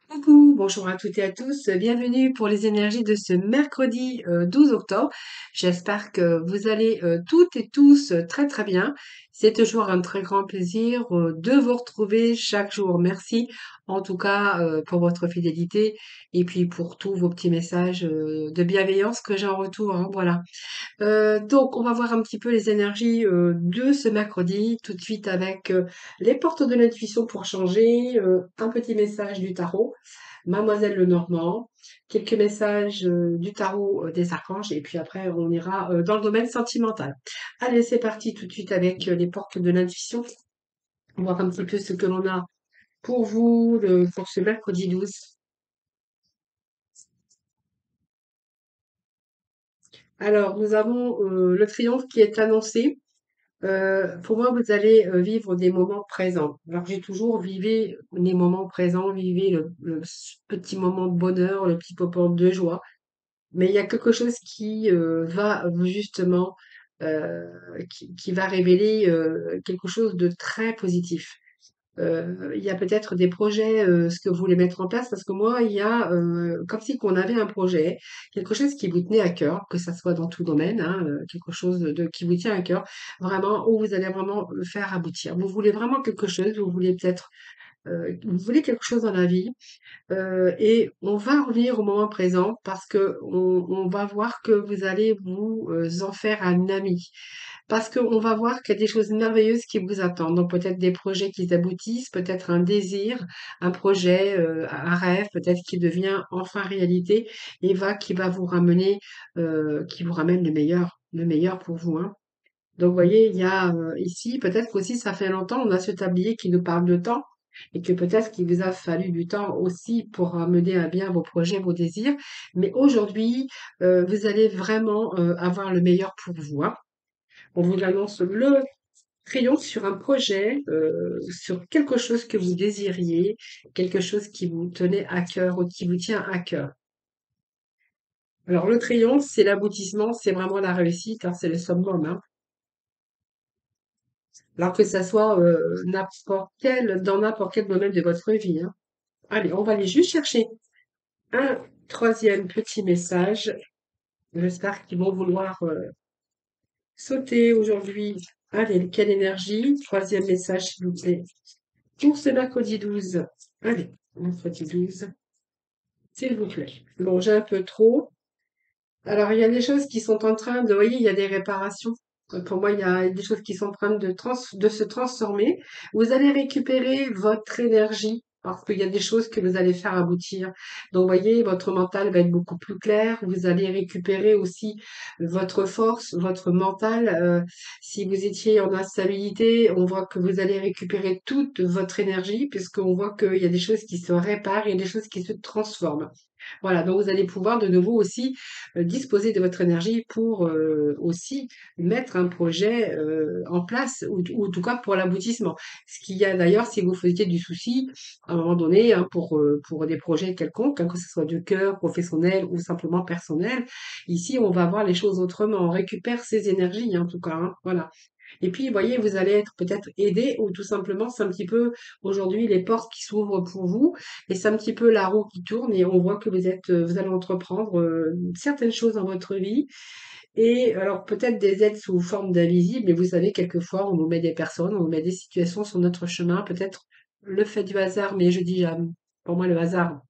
Coucou, bonjour à toutes et à tous, bienvenue pour les énergies de ce mercredi 12 octobre. J'espère que vous allez toutes et tous très très bien. C'est toujours un très grand plaisir de vous retrouver chaque jour. Merci en tout cas pour votre fidélité et puis pour tous vos petits messages de bienveillance que j'ai en retour, hein, voilà. Donc on va voir un petit peu les énergies de ce mercredi, tout de suite avec les portes de l'intuition pour changer, un petit message du tarot. Mademoiselle Lenormand, quelques messages du tarot des archanges, et puis après on ira dans le domaine sentimental. Allez, c'est parti tout de suite avec les portes de l'intuition. On va voir un petit peu ce que l'on a pour vous pour ce mercredi 12. Alors, nous avons le triomphe qui est annoncé. Pour moi, vous allez vivre des moments présents. Alors, j'ai toujours vivé les moments présents, vivez le petit moment de bonheur, le petit moment de joie. Mais il y a quelque chose qui va justement, euh, qui va révéler quelque chose de très positif. Il y a peut-être des projets, ce que vous voulez mettre en place, parce que moi, il y a comme si qu'on avait un projet, quelque chose qui vous tenait à cœur, que ça soit dans tout domaine, hein, quelque chose qui vous tient à cœur, vraiment, où vous allez vraiment le faire aboutir. Vous voulez vraiment quelque chose, vous voulez peut-être, vous voulez quelque chose dans la vie, et on va revenir au moment présent parce que on va voir que vous allez vous en faire un ami. Parce qu'on va voir qu'il y a des choses merveilleuses qui vous attendent. Donc peut-être des projets qui aboutissent, peut-être un désir, un projet, un rêve, peut-être qui devient enfin réalité et qui va vous ramener, qui vous ramène le meilleur pour vous, hein. Donc, vous voyez, il y a ici, peut-être qu'aussi ça fait longtemps, on a ce tablier qui nous parle de temps et que peut-être qu'il vous a fallu du temps aussi pour mener à bien vos projets, vos désirs. Mais aujourd'hui, vous allez vraiment avoir le meilleur pour vous, hein. On vous annonce le crayon sur un projet, sur quelque chose que vous désiriez, quelque chose qui vous tenait à cœur ou qui vous tient à cœur. Alors, le crayon, c'est l'aboutissement, c'est vraiment la réussite, hein, c'est le summum, hein. Alors que ça soit dans n'importe quel domaine de votre vie, hein. Allez, on va aller juste chercher un troisième petit message. J'espère qu'ils vont vouloir sauter aujourd'hui. Allez, quelle énergie. Troisième message, s'il vous plaît. Pour ce mercredi 12. Allez, mercredi 12, s'il vous plaît. Bon, j'ai un peu trop. Alors, il y a des choses qui sont en train de, vous voyez, il y a des réparations. Pour moi, il y a des choses qui sont en train de se transformer. Vous allez récupérer votre énergie parce qu'il y a des choses que vous allez faire aboutir. Donc, vous voyez, votre mental va être beaucoup plus clair. Vous allez récupérer aussi votre force, votre mental. Si vous étiez en instabilité, on voit que vous allez récupérer toute votre énergie puisqu'on voit qu'il y a des choses qui se réparent et des choses qui se transforment. Voilà, donc vous allez pouvoir de nouveau aussi disposer de votre énergie pour aussi mettre un projet en place, ou en tout cas pour l'aboutissement. Ce qu'il y a d'ailleurs, si vous faisiez du souci à un moment donné, hein, pour des projets quelconques, hein, que ce soit du cœur, professionnel ou simplement personnel, ici on va voir les choses autrement. On récupère ses énergies, en tout cas, hein, voilà. Et puis, vous voyez, vous allez être peut-être aidé ou tout simplement, c'est un petit peu aujourd'hui les portes qui s'ouvrent pour vous et c'est un petit peu la roue qui tourne et on voit que vous allez entreprendre certaines choses dans votre vie. Et alors peut-être des aides sous forme d'invisible, mais vous savez, quelquefois, on nous met des personnes, on nous met des situations sur notre chemin, peut-être le fait du hasard, mais je dis, pour moi, le hasard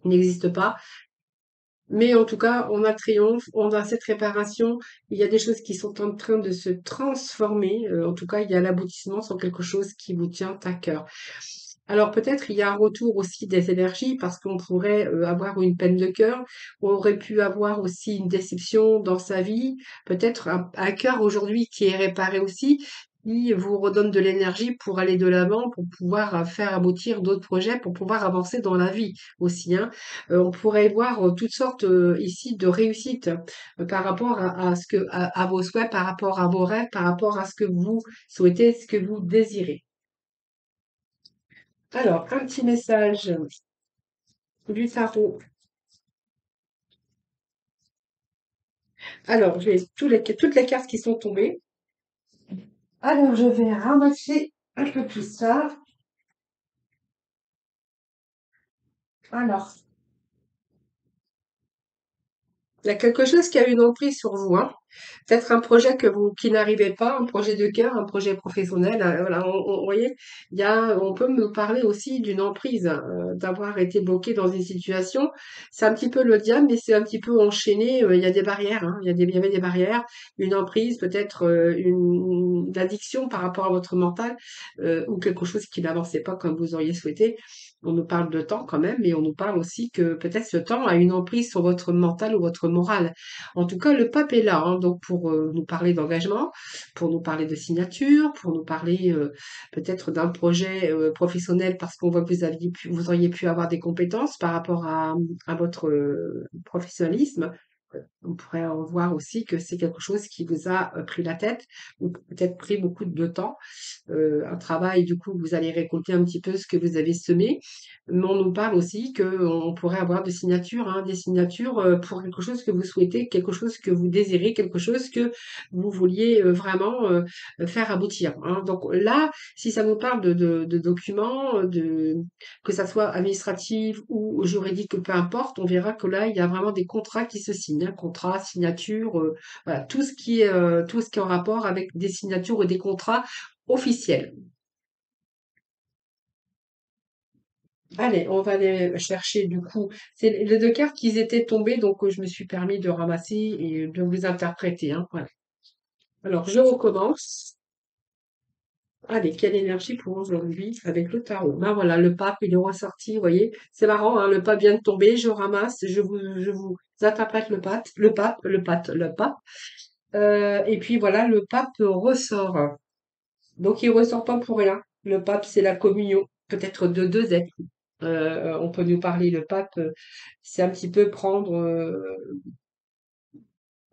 n'existe pas. Mais en tout cas, on a triomphe, on a cette réparation. Il y a des choses qui sont en train de se transformer. En tout cas, il y a l'aboutissement sur quelque chose qui vous tient à cœur. Alors peut-être il y a un retour aussi des énergies parce qu'on pourrait avoir une peine de cœur. On aurait pu avoir aussi une déception dans sa vie. Peut-être un cœur aujourd'hui qui est réparé aussi, qui vous redonne de l'énergie pour aller de l'avant, pour pouvoir faire aboutir d'autres projets, pour pouvoir avancer dans la vie aussi, hein. On pourrait voir toutes sortes ici de réussites par rapport à vos souhaits, par rapport à vos rêves, par rapport à ce que vous souhaitez, ce que vous désirez. Alors, un petit message du tarot. Alors, j'ai toutes les cartes qui sont tombées. Alors, je vais ramasser un peu tout ça. Alors, il y a quelque chose qui a une emprise sur vous, hein. Peut-être un projet qui n'arrivait pas, un projet de cœur, un projet professionnel. Voilà, vous voyez, on peut me parler aussi d'une emprise, d'avoir été bloqué dans une situation. C'est un petit peu le diable, mais c'est un petit peu enchaîné. Il y a des barrières, hein. Il y avait des barrières, une emprise, peut-être une addiction par rapport à votre mental, ou quelque chose qui n'avançait pas comme vous auriez souhaité. On nous parle de temps quand même, mais on nous parle aussi que peut-être ce temps a une emprise sur votre mental ou votre morale. En tout cas, le pape est là, hein, donc pour nous parler d'engagement, pour nous parler de signature, pour nous parler peut-être d'un projet professionnel parce qu'on voit que vous auriez pu avoir des compétences par rapport à votre professionnalisme. On pourrait en voir aussi que c'est quelque chose qui vous a pris la tête ou peut-être pris beaucoup de temps. Un travail, du coup, vous allez récolter un petit peu ce que vous avez semé. Mais on nous parle aussi qu'on pourrait avoir des signatures pour quelque chose que vous souhaitez, quelque chose que vous désirez, quelque chose que vous vouliez vraiment faire aboutir, hein. Donc là, si ça vous parle de documents, que ça soit administratif ou juridique, peu importe, on verra que là, il y a vraiment des contrats qui se signent, hein, contrats, signatures, voilà, tout ce qui est en rapport avec des signatures ou des contrats officiels. Allez, on va aller chercher du coup. C'est les deux cartes qui étaient tombées, donc je me suis permis de ramasser et de vous interpréter, hein, voilà. Alors, je recommence. Allez, quelle énergie pour aujourd'hui avec le tarot. Ben voilà, le pape, il est ressorti, vous voyez. C'est marrant, hein, le pape vient de tomber, je ramasse, je vous interprète le pape. Et puis voilà, le pape ressort. Donc il ressort pas pour rien. Le pape, c'est la communion, peut-être de deux êtres. On peut nous parler, le pape, c'est un petit peu prendre,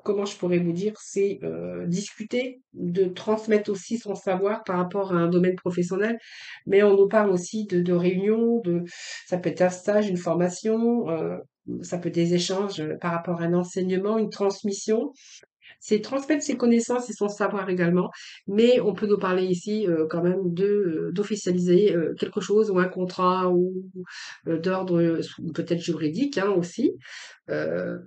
comment je pourrais vous dire, c'est discuter, de transmettre aussi son savoir par rapport à un domaine professionnel. Mais on nous parle aussi de réunions, ça peut être un stage, une formation, ça peut être des échanges par rapport à un enseignement, une transmission. C'est transmettre ses connaissances et son savoir également, mais on peut nous parler ici quand même d'officialiser quelque chose ou un contrat ou d'ordre peut-être juridique, hein, aussi, euh,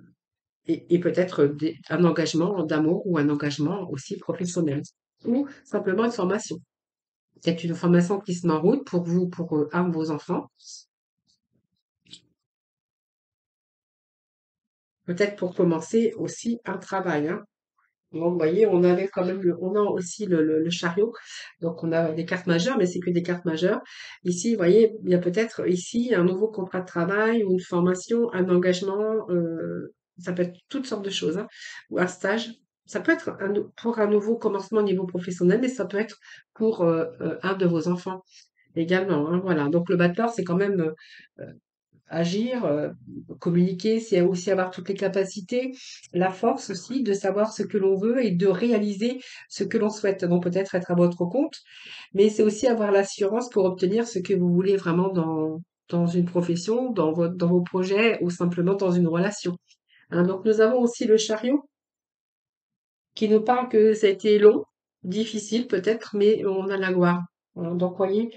et peut-être un engagement d'amour ou un engagement aussi professionnel ou simplement une formation. C'est une formation qui se met en route pour vous, pour un de vos enfants, peut-être pour commencer aussi un travail, hein. Donc, vous voyez, on a aussi le chariot. Donc, on a des cartes majeures, mais c'est que des cartes majeures. Ici, vous voyez, il y a peut-être ici un nouveau contrat de travail ou une formation, un engagement. Ça peut être toutes sortes de choses, hein, ou un stage. Ça peut être pour un nouveau commencement au niveau professionnel, mais ça peut être pour un de vos enfants également, hein, voilà. Donc, le battleur, c'est quand même agir, communiquer, c'est aussi avoir toutes les capacités, la force aussi de savoir ce que l'on veut et de réaliser ce que l'on souhaite. Donc peut-être être à votre compte, mais c'est aussi avoir l'assurance pour obtenir ce que vous voulez vraiment dans une profession, dans vos projets ou simplement dans une relation, hein. Donc nous avons aussi le chariot qui nous parle que ça a été long, difficile peut-être, mais on a la gloire. Voilà. Donc, voyez,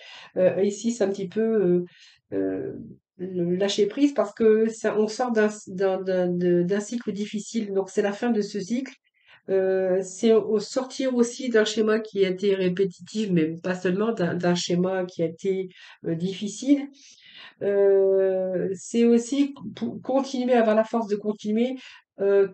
ici, c'est un petit peu le lâcher prise parce que ça, on sort d'un cycle difficile. Donc, c'est la fin de ce cycle. C'est sortir aussi d'un schéma qui a été répétitif, mais pas seulement d'un schéma qui a été difficile. C'est aussi pour continuer, avoir la force de continuer,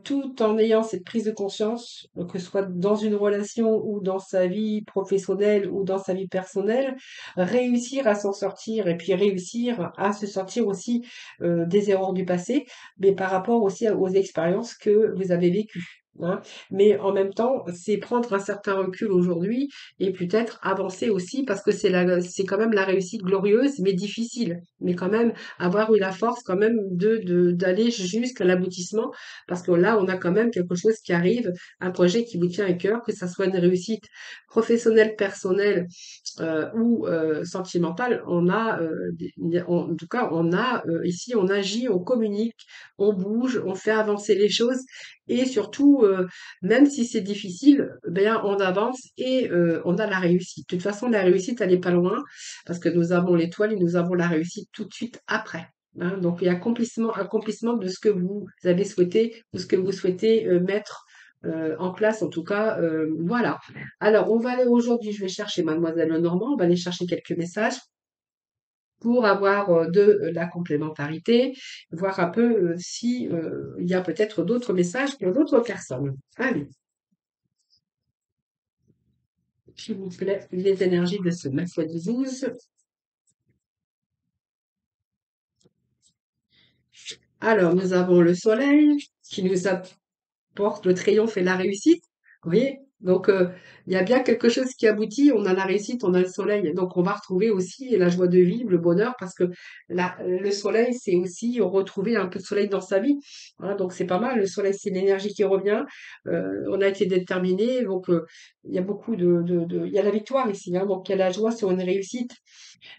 tout en ayant cette prise de conscience, que ce soit dans une relation ou dans sa vie professionnelle ou dans sa vie personnelle, réussir à s'en sortir et puis réussir à se sortir aussi des erreurs du passé, mais par rapport aussi aux expériences que vous avez vécues, hein. Mais en même temps, c'est prendre un certain recul aujourd'hui et peut-être avancer aussi parce que c'est quand même la réussite glorieuse mais difficile, mais quand même avoir eu la force quand même d'aller jusqu'à l'aboutissement parce que là on a quand même quelque chose qui arrive, un projet qui vous tient à cœur, que ça soit une réussite professionnelle, personnelle ou sentimentale. En tout cas on a ici on agit, on communique, on bouge, on fait avancer les choses et surtout même si c'est difficile, ben on avance et on a la réussite. De toute façon, la réussite, elle est pas loin parce que nous avons l'étoile et nous avons la réussite tout de suite après. hein. Donc, il y a accomplissement de ce que vous avez souhaité, de ce que vous souhaitez mettre en place, en tout cas. Voilà. Alors, on va aller aujourd'hui, je vais chercher Mademoiselle Lenormand, on va aller chercher quelques messages pour avoir de la complémentarité, voir un peu si il y a peut-être d'autres messages pour d'autres personnes. Allez, s'il vous plaît, les énergies de ce mercredi 12. Alors, nous avons le soleil qui nous apporte le triomphe et la réussite. Vous voyez? Donc, il y a bien quelque chose qui aboutit. On a la réussite, on a le soleil. Donc, on va retrouver aussi la joie de vivre, le bonheur, parce que le soleil, c'est aussi retrouver un peu de soleil dans sa vie. Hein, donc, c'est pas mal. Le soleil, c'est l'énergie qui revient. On a été déterminé. Donc, il y a beaucoup il y a la victoire ici. Hein, donc, il y a la joie sur une réussite.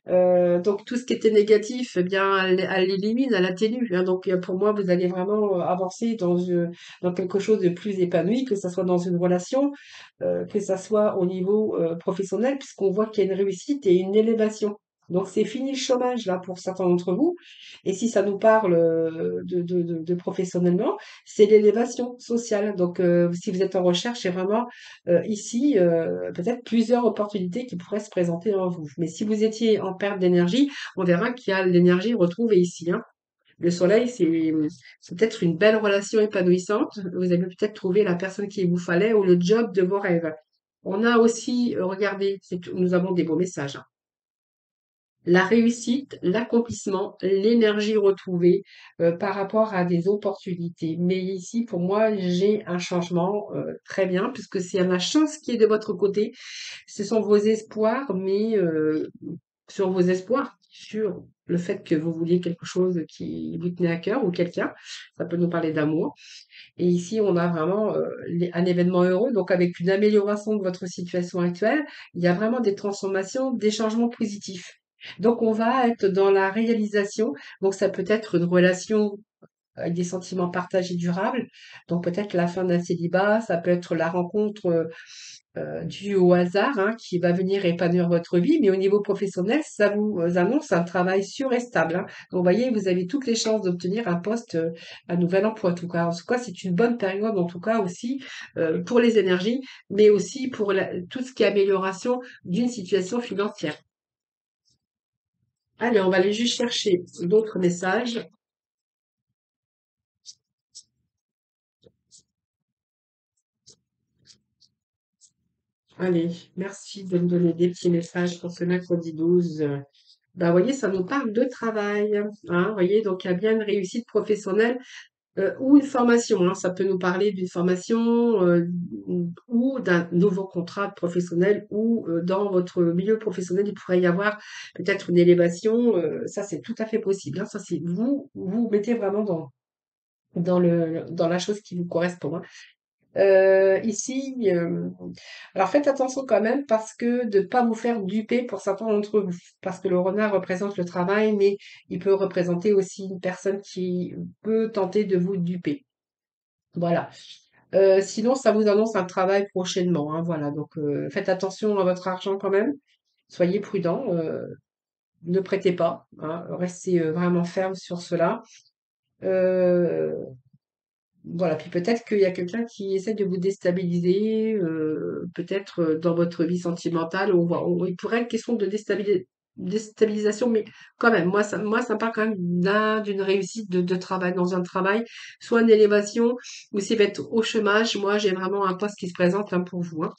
Donc tout ce qui était négatif, eh bien, elle l'élimine, elle atténue, hein. Donc pour moi, vous allez vraiment avancer dans quelque chose de plus épanoui, que ça soit dans une relation, que ça soit au niveau professionnel, puisqu'on voit qu'il y a une réussite et une élévation. Donc c'est fini le chômage là pour certains d'entre vous. Et si ça nous parle de professionnellement, c'est l'élévation sociale. Donc si vous êtes en recherche, c'est vraiment ici peut-être plusieurs opportunités qui pourraient se présenter en vous. Mais si vous étiez en perte d'énergie, on verra qu'il y a l'énergie retrouvée ici, hein. Le soleil, c'est peut-être une belle relation épanouissante. Vous avez peut-être trouvé la personne qu'il vous fallait ou le job de vos rêves. On a aussi, regardez, nous avons des beaux messages, hein. La réussite, l'accomplissement, l'énergie retrouvée par rapport à des opportunités. Mais ici, pour moi, j'ai un changement très bien, puisque c'est la chance qui est de votre côté. Ce sont vos espoirs, mais sur vos espoirs, sur le fait que vous vouliez quelque chose qui vous tenait à cœur ou quelqu'un. Ça peut nous parler d'amour. Et ici, on a vraiment un événement heureux, donc avec une amélioration de votre situation actuelle, il y a vraiment des transformations, des changements positifs. Donc, on va être dans la réalisation. Donc, ça peut être une relation avec des sentiments partagés durables. Donc, peut-être la fin d'un célibat, ça peut être la rencontre dû au hasard, hein, qui va venir épanouir votre vie, mais au niveau professionnel, ça vous annonce un travail sûr et stable, hein. Donc, vous voyez, vous avez toutes les chances d'obtenir un poste, un nouvel emploi, en tout cas, c'est une bonne période, en tout cas, aussi, pour les énergies, mais aussi pour tout ce qui est amélioration d'une situation financière. Allez, on va aller juste chercher d'autres messages. Allez, merci de me donner des petits messages pour ce mercredi 12. Ben, vous voyez, ça nous parle de travail, hein, vous voyez, donc il y a bien une réussite professionnelle ou une formation, hein. Ça peut nous parler d'une formation ou d'un nouveau contrat professionnel ou dans votre milieu professionnel, il pourrait y avoir peut-être une élévation. Ça, c'est tout à fait possible, hein. Ça, c'est vous mettez vraiment dans la chose qui vous correspond, hein. Ici, alors faites attention quand même parce que de pas vous faire duper pour certains d'entre vous. Parce que le renard représente le travail, mais il peut représenter aussi une personne qui peut tenter de vous duper. Voilà. Sinon, ça vous annonce un travail prochainement, hein, voilà. Donc, faites attention à votre argent quand même. Soyez prudent. Ne prêtez pas, hein, restez vraiment ferme sur cela. Euh, Voilà, puis peut-être qu'il y a quelqu'un qui essaie de vous déstabiliser, peut-être dans votre vie sentimentale, il pourrait être question de déstabilisation, mais quand même, moi, ça me parle quand même d'une réussite de travail, dans un travail, soit une élévation, ou s'il va être au chômage, moi, j'ai vraiment un poste qui se présente là pour vous, hein.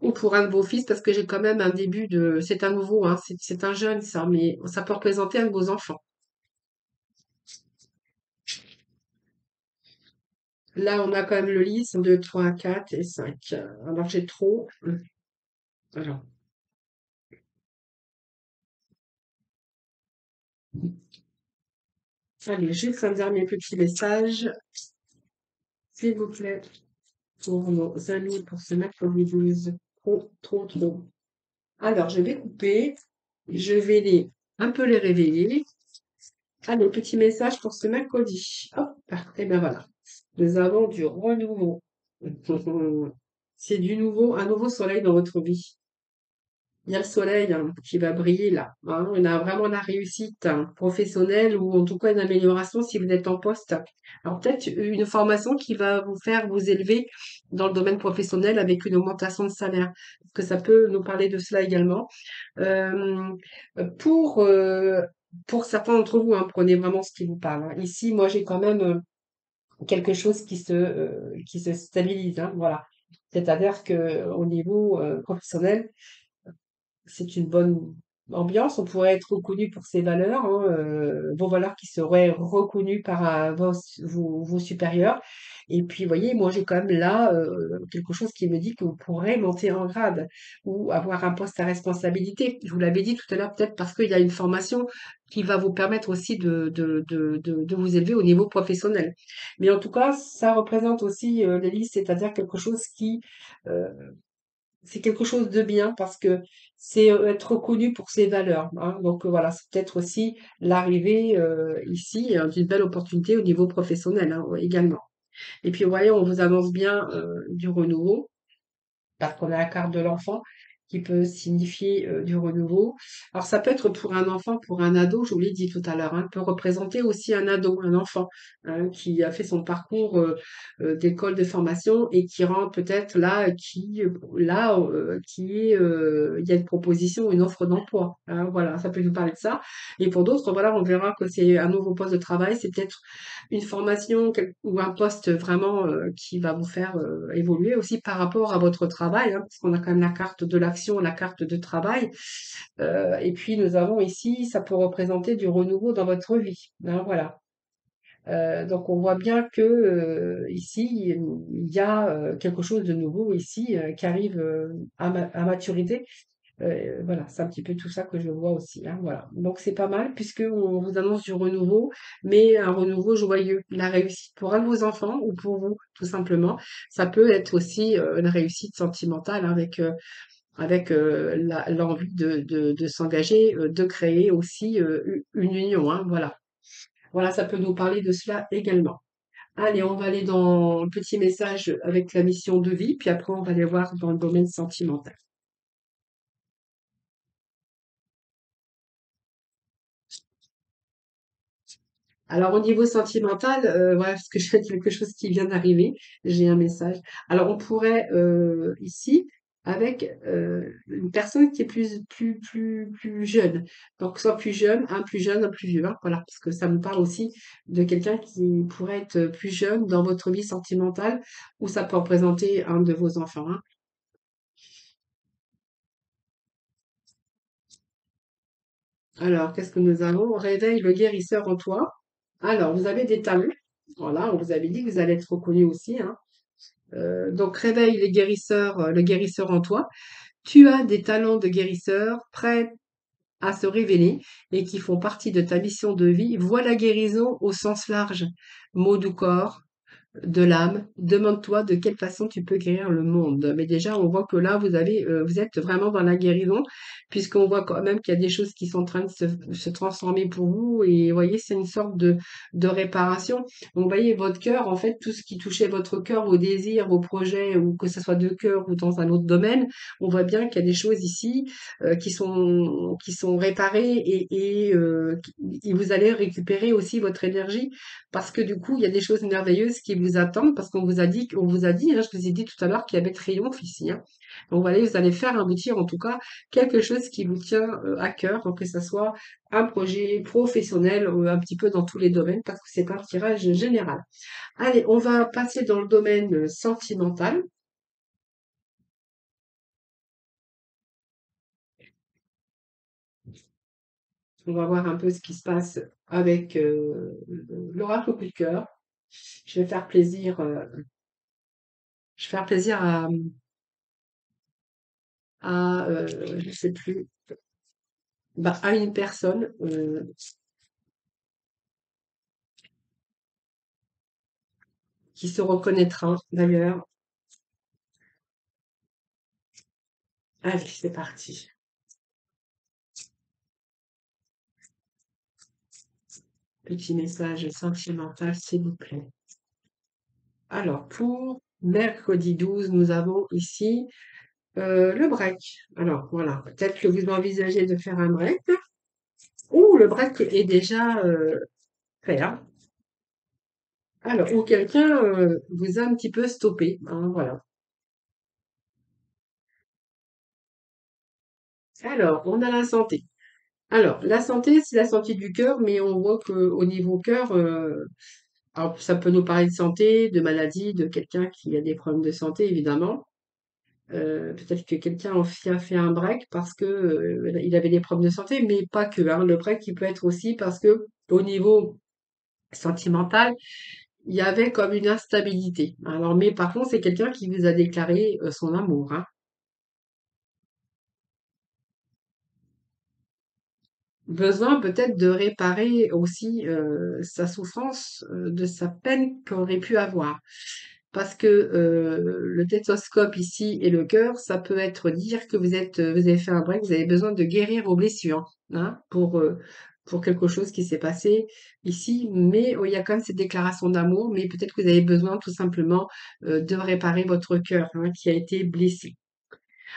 Ou pour un de vos fils, parce que j'ai quand même un début c'est un nouveau, hein, c'est un jeune, ça, mais ça peut représenter un de vos enfants. Là, on a quand même le lit, c'est 2, 3, 4 et 5. Alors, j'ai trop. Alors, allez, juste un dernier petit message, s'il vous plaît, pour nos amis pour ce mercredi 12. Trop, trop, trop. Alors, je vais couper. Je vais un peu les réveiller. Allez, petit message pour ce mercredi. Hop, et bien voilà. Nous avons du renouveau. C'est du nouveau, un nouveau soleil dans votre vie. Il y a le soleil hein, qui va briller là, hein. On a vraiment la réussite hein, professionnelle ou en tout cas une amélioration si vous êtes en poste. Alors peut-être une formation qui va vous faire vous élever dans le domaine professionnel avec une augmentation de salaire. Parce que ça peut nous parler de cela également. Euh, pour, euh, pour certains d'entre vous, hein, prenez vraiment ce qui vous parle, hein. Ici, moi, j'ai quand même quelque chose qui se stabilise, hein, voilà. C'est-à-dire que au niveau professionnel, c'est une bonne ambiance. On pourrait être reconnu pour ses valeurs, hein, vos valeurs qui seraient reconnues par vos supérieurs. Et puis, vous voyez, moi, j'ai quand même là quelque chose qui me dit que vous pourrez monter en grade ou avoir un poste à responsabilité. Je vous l'avais dit tout à l'heure, peut-être parce qu'il y a une formation qui va vous permettre aussi de vous élever au niveau professionnel. Mais en tout cas, ça représente aussi l'hélice, c'est-à-dire quelque chose qui euh, c'est quelque chose de bien parce que c'est être reconnu pour ses valeurs, hein. Donc voilà, c'est peut-être aussi l'arrivée ici d'une belle opportunité au niveau professionnel hein, également. Et puis vous voyez, on vous annonce bien du renouveau parce qu'on a la carte de l'enfant qui peut signifier du renouveau. Alors ça peut être pour un enfant, pour un ado, je vous l'ai dit tout à l'heure, hein, peut représenter aussi un ado, un enfant hein, qui a fait son parcours d'école de formation et qui rentre peut-être qui est, il y a une proposition, une offre d'emploi. Hein, voilà, ça peut nous parler de ça. Et pour d'autres, voilà, on verra que c'est un nouveau poste de travail, c'est peut-être une formation ou un poste vraiment qui va vous faire évoluer aussi par rapport à votre travail, hein, parce qu'on a quand même la carte de l'action, la carte de travail. Et puis nous avons ici, ça peut représenter du renouveau dans votre vie. Hein, voilà. Donc on voit bien que ici il y a quelque chose de nouveau ici qui arrive à maturité voilà, c'est un petit peu tout ça que je vois aussi, hein, voilà. Donc c'est pas mal puisque on vous annonce du renouveau, mais un renouveau joyeux, la réussite pour un de vos enfants ou pour vous, tout simplement. Ça peut être aussi une réussite sentimentale hein, avec l'envie de s'engager, de créer aussi une union, hein, voilà. Voilà, ça peut nous parler de cela également. Allez, on va aller dans le petit message avec la mission de vie, puis après on va aller voir dans le domaine sentimental. Alors au niveau sentimental, voilà, parce que j'ai quelque chose qui vient d'arriver, j'ai un message. Alors on pourrait ici avec une personne qui est plus jeune. Donc soit plus jeune, un plus vieux, hein, voilà, parce que ça me parle aussi de quelqu'un qui pourrait être plus jeune dans votre vie sentimentale, ou ça peut représenter un de vos enfants, hein. Alors qu'est-ce que nous avons? Réveille le guérisseur en toi. Alors vous avez des talents. Voilà, on vous avait dit que vous allez être reconnu aussi, hein. Donc réveille le guérisseur en toi. Tu as des talents de guérisseur prêts à se révéler et qui font partie de ta mission de vie. Vois la guérison au sens large, mot du corps, de l'âme. Demande-toi de quelle façon tu peux guérir le monde. Mais déjà, on voit que là, vous êtes vraiment dans la guérison, puisqu'on voit quand même qu'il y a des choses qui sont en train de se transformer pour vous. Et vous voyez, c'est une sorte de réparation. Donc, vous voyez, votre cœur, en fait, tout ce qui touchait votre cœur, vos désirs, vos projets, ou que ce soit de cœur ou dans un autre domaine, on voit bien qu'il y a des choses ici qui sont réparées et vous allez récupérer aussi votre énergie parce que du coup, il y a des choses merveilleuses qui vous attendent parce qu'on vous a dit, hein, je vous ai dit tout à l'heure qu'il y avait triomphe ici, hein. Donc voilà, vous allez faire aboutir en tout cas quelque chose qui vous tient à cœur, donc que ce soit un projet professionnel un petit peu dans tous les domaines parce que c'est un tirage général. Allez, on va passer dans le domaine sentimental. On va voir un peu ce qui se passe avec l'oracle coup de cœur. Je vais faire plaisir, je vais faire plaisir je sais plus, bah, à une personne qui se reconnaîtra d'ailleurs. Allez, c'est parti. Petit message sentimental, s'il vous plaît. Alors, pour mercredi 12, nous avons ici Le break. Alors voilà, peut-être que vous envisagez de faire un break ou le break est déjà fait, hein. Alors, ou quelqu'un vous a un petit peu stoppé, hein, voilà. Alors, on a la santé. Alors, la santé, c'est la santé du cœur, mais on voit qu'au niveau cœur, alors ça peut nous parler de santé, de maladie, de quelqu'un qui a des problèmes de santé, évidemment. Peut-être que quelqu'un a fait un break parce que il avait des problèmes de santé, mais pas que, hein. Le break, il peut être aussi parce que au niveau sentimental, il y avait comme une instabilité. Alors, mais par contre, c'est quelqu'un qui vous a déclaré son amour, hein. Besoin peut-être de réparer aussi sa souffrance de sa peine qu'on aurait pu avoir. Parce que le stéthoscope ici et le cœur, ça peut être dire que vous avez fait un break, vous avez besoin de guérir vos blessures, hein, pour quelque chose qui s'est passé ici. Mais il y a quand même cette déclaration d'amour, mais peut-être que vous avez besoin tout simplement de réparer votre cœur, hein, qui a été blessé.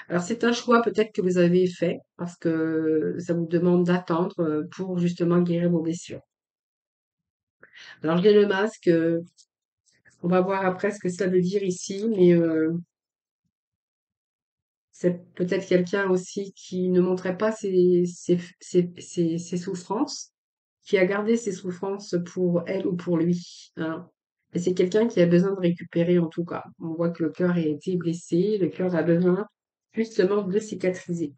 Alors c'est un choix peut-être que vous avez fait parce que ça vous demande d'attendre pour justement guérir vos blessures. Alors j'ai le masque, on va voir après ce que ça veut dire ici, mais c'est peut-être quelqu'un aussi qui ne montrait pas ses souffrances, qui a gardé ses souffrances pour elle ou pour lui, hein. Et c'est quelqu'un qui a besoin de récupérer en tout cas. On voit que le cœur a été blessé, le cœur a besoin justement de cicatriser.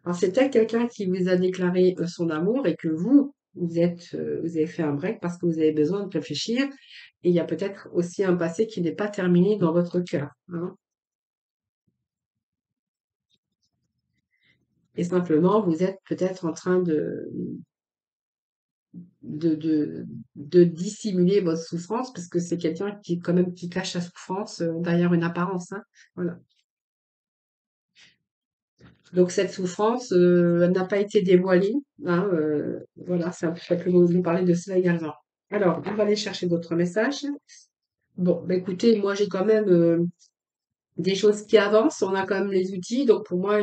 Alors, c'est peut-être quelqu'un qui vous a déclaré son amour et que vous avez fait un break parce que vous avez besoin de réfléchir. Et il y a peut-être aussi un passé qui n'est pas terminé dans votre cœur, hein. Et simplement, vous êtes peut-être en train de, de, de dissimuler votre souffrance parce que c'est quelqu'un qui, quand même, qui cache sa souffrance derrière une apparence, hein. Voilà. Donc, cette souffrance, elle n'a pas été dévoilée, hein, voilà, ça peut nous parler de cela également. Alors, on va aller chercher d'autres messages. Bon, bah écoutez, moi j'ai quand même des choses qui avancent, on a quand même les outils, donc pour moi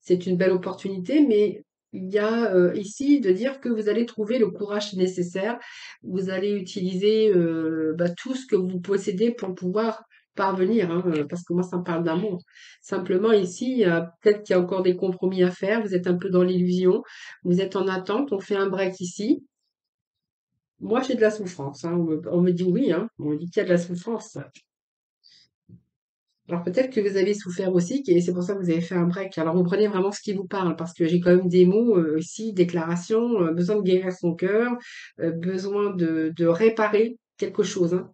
c'est une belle opportunité, mais il y a ici de dire que vous allez trouver le courage nécessaire, vous allez utiliser tout ce que vous possédez pour pouvoir parvenir, hein, parce que moi ça me parle d'amour. Simplement ici, peut-être qu'il y a encore des compromis à faire, vous êtes un peu dans l'illusion, vous êtes en attente, on fait un break ici. Moi, j'ai de la souffrance, hein. On me dit oui, hein. On me dit qu'il y a de la souffrance. Alors peut-être que vous avez souffert aussi, et c'est pour ça que vous avez fait un break. Alors vous prenez vraiment ce qui vous parle, parce que j'ai quand même des mots ici, déclaration, besoin de guérir son cœur, besoin de réparer quelque chose, hein.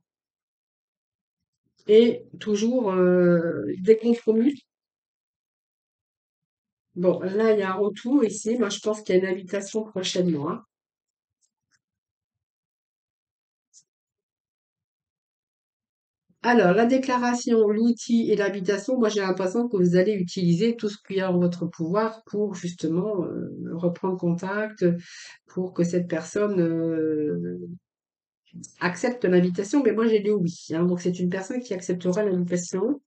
Et toujours des compromis. Bon, là, il y a un retour ici. Moi, je pense qu'il y a une invitation prochainement, hein. Alors, la déclaration, l'outil et l'habitation, moi j'ai l'impression que vous allez utiliser tout ce qui est en votre pouvoir pour justement reprendre contact, pour que cette personne accepte l'invitation. Mais moi j'ai dit oui, hein. Donc c'est une personne qui acceptera l'invitation.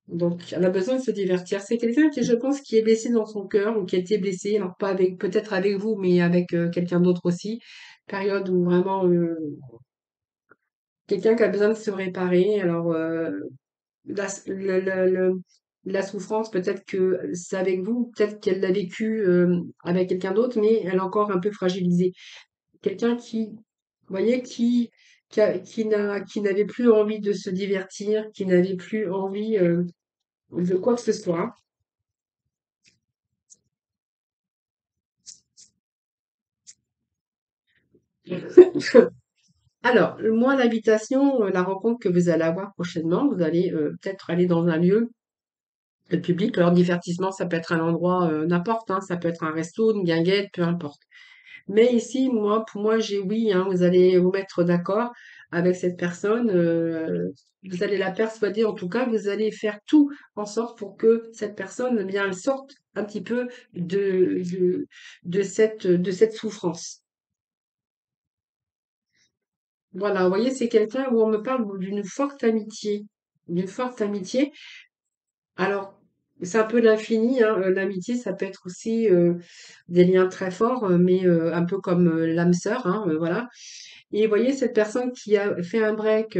Donc elle a besoin de se divertir. C'est quelqu'un qui, je pense, qui est blessé dans son cœur ou qui a été blessé, alors pas avec, peut-être avec vous, mais avec quelqu'un d'autre aussi. Période où vraiment quelqu'un qui a besoin de se réparer. Alors la, la souffrance, peut-être que c'est avec vous, peut-être qu'elle l'a vécu avec quelqu'un d'autre, mais elle est encore un peu fragilisée. Quelqu'un qui, vous voyez, qui n'avait plus envie de se divertir, qui n'avait plus envie de quoi que ce soit. Alors, moi, l'invitation, la rencontre que vous allez avoir prochainement, vous allez peut-être aller dans un lieu public. Alors, divertissement, ça peut être un endroit n'importe, hein, ça peut être un resto, une guinguette, peu importe. Mais ici, moi, pour moi, j'ai oui, hein, vous allez vous mettre d'accord avec cette personne, vous allez la persuader, en tout cas, vous allez faire tout en sorte pour que cette personne, eh bien, elle sorte un petit peu de cette souffrance. Voilà, vous voyez, c'est quelqu'un où on me parle d'une forte amitié. D'une forte amitié. Alors, c'est un peu l'infini, hein. L'amitié, ça peut être aussi des liens très forts, mais un peu comme l'âme sœur, hein, voilà. Et vous voyez, cette personne qui a fait un break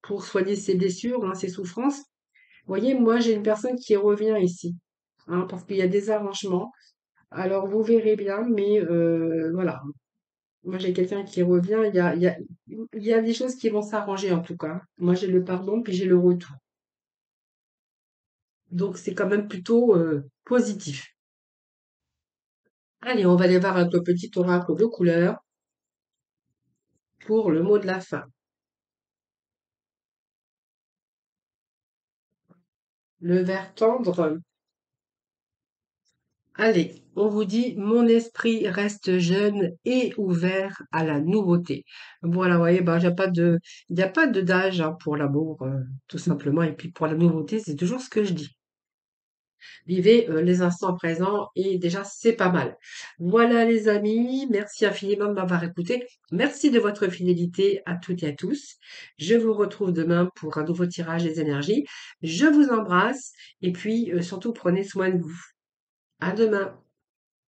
pour soigner ses blessures, hein, ses souffrances, vous voyez, moi, j'ai une personne qui revient ici, hein, parce qu'il y a des arrangements. Alors, vous verrez bien, mais voilà. Moi, j'ai quelqu'un qui revient. Il y a des choses qui vont s'arranger, en tout cas. Moi, j'ai le pardon, puis j'ai le retour. Donc, c'est quand même plutôt positif. Allez, on va aller voir un petit oracle de couleur pour le mot de la fin. Le vert tendre. Allez, on vous dit, mon esprit reste jeune et ouvert à la nouveauté. Voilà, vous voyez, ben, il n'y a pas de d'âge hein, pour l'amour, tout simplement. Et puis pour la nouveauté, c'est toujours ce que je dis. Vivez les instants présents et déjà, c'est pas mal. Voilà, les amis, merci infiniment de m'avoir écouté. Merci de votre fidélité à toutes et à tous. Je vous retrouve demain pour un nouveau tirage des énergies. Je vous embrasse et puis surtout prenez soin de vous. À demain.